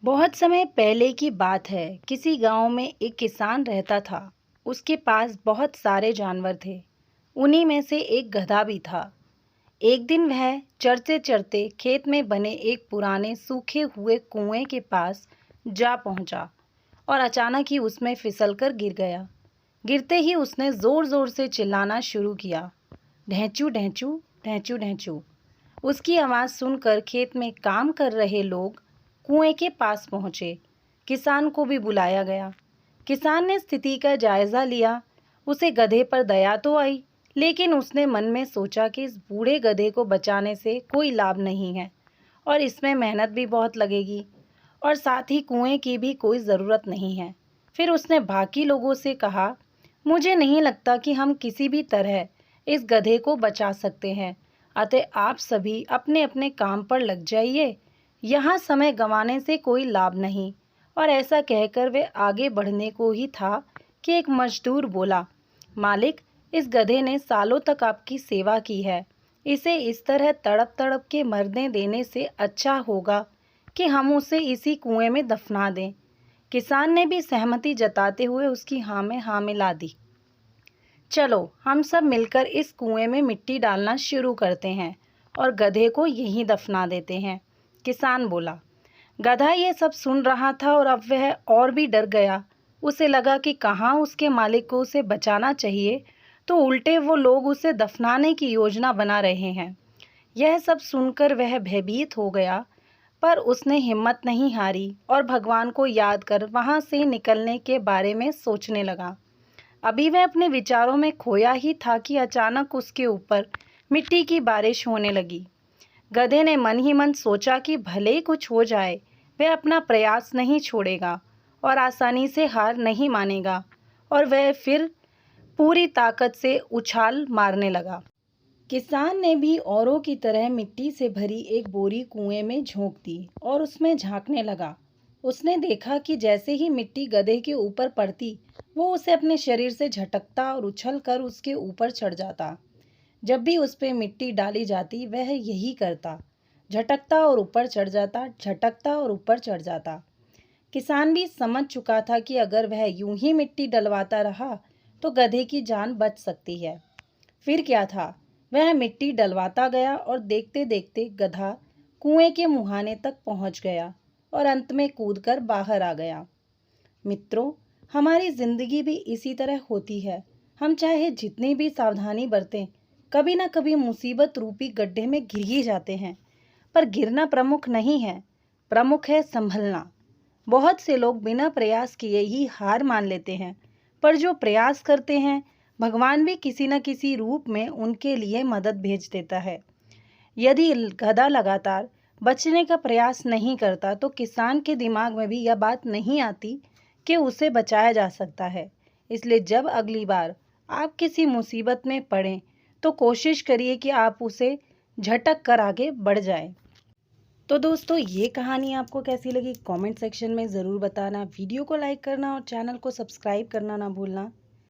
बहुत समय पहले की बात है। किसी गांव में एक किसान रहता था। उसके पास बहुत सारे जानवर थे। उन्हीं में से एक गधा भी था। एक दिन वह चरते चरते खेत में बने एक पुराने सूखे हुए कुएं के पास जा पहुंचा और अचानक ही उसमें फिसलकर गिर गया। गिरते ही उसने जोर जोर से चिल्लाना शुरू किया, ढैंचू ढैंचू, ढैंचू ढैंचू। उसकी आवाज़ सुनकर खेत में काम कर रहे लोग कुएं के पास पहुंचे। किसान को भी बुलाया गया। किसान ने स्थिति का जायजा लिया। उसे गधे पर दया तो आई, लेकिन उसने मन में सोचा कि इस बूढ़े गधे को बचाने से कोई लाभ नहीं है और इसमें मेहनत भी बहुत लगेगी और साथ ही कुएं की भी कोई ज़रूरत नहीं है। फिर उसने बाकी लोगों से कहा, मुझे नहीं लगता कि हम किसी भी तरह इस गधे को बचा सकते हैं, अतः आप सभी अपने अपने काम पर लग जाइए। यहाँ समय गंवाने से कोई लाभ नहीं। और ऐसा कहकर वे आगे बढ़ने को ही था कि एक मजदूर बोला, मालिक, इस गधे ने सालों तक आपकी सेवा की है। इसे इस तरह तड़प तड़प के मरने देने से अच्छा होगा कि हम उसे इसी कुएं में दफना दें। किसान ने भी सहमति जताते हुए उसकी हाँ में हाँ मिला दी। चलो हम सब मिलकर इस कुएं में मिट्टी डालना शुरू करते हैं और गधे को यहीं दफना देते हैं, किसान बोला। गधा ये सब सुन रहा था और अब वह और भी डर गया। उसे लगा कि कहाँ उसके मालिक को उसे बचाना चाहिए, तो उल्टे वो लोग उसे दफनाने की योजना बना रहे हैं। यह सब सुनकर वह भयभीत हो गया, पर उसने हिम्मत नहीं हारी और भगवान को याद कर वहाँ से निकलने के बारे में सोचने लगा। अभी वह अपने विचारों में खोया ही था कि अचानक उसके ऊपर मिट्टी की बारिश होने लगी। गधे ने मन ही मन सोचा कि भले ही कुछ हो जाए, वह अपना प्रयास नहीं छोड़ेगा और आसानी से हार नहीं मानेगा। और वह फिर पूरी ताकत से उछाल मारने लगा। किसान ने भी औरों की तरह मिट्टी से भरी एक बोरी कुएं में झोंक दी और उसमें झांकने लगा। उसने देखा कि जैसे ही मिट्टी गधे के ऊपर पड़ती, वो उसे अपने शरीर से झटकता और उछल कर उसके ऊपर चढ़ जाता। जब भी उस पे मिट्टी डाली जाती, वह यही करता, झटकता और ऊपर चढ़ जाता, झटकता और ऊपर चढ़ जाता। किसान भी समझ चुका था कि अगर वह यूं ही मिट्टी डलवाता रहा तो गधे की जान बच सकती है। फिर क्या था, वह मिट्टी डलवाता गया और देखते देखते गधा कुएं के मुहाने तक पहुंच गया और अंत में कूदकर बाहर आ गया। मित्रों, हमारी जिंदगी भी इसी तरह होती है। हम चाहे जितनी भी सावधानी बरतें, कभी ना कभी मुसीबत रूपी गड्ढे में गिर ही जाते हैं। पर गिरना प्रमुख नहीं है, प्रमुख है संभलना। बहुत से लोग बिना प्रयास किए ही हार मान लेते हैं, पर जो प्रयास करते हैं, भगवान भी किसी न किसी रूप में उनके लिए मदद भेज देता है। यदि गधा लगातार बचने का प्रयास नहीं करता, तो किसान के दिमाग में भी यह बात नहीं आती कि उसे बचाया जा सकता है। इसलिए जब अगली बार आप किसी मुसीबत में पड़ें, तो कोशिश करिए कि आप उसे झटक कर आगे बढ़ जाएं। तो दोस्तों, ये कहानी आपको कैसी लगी कमेंट सेक्शन में ज़रूर बताना। वीडियो को लाइक करना और चैनल को सब्सक्राइब करना ना भूलना।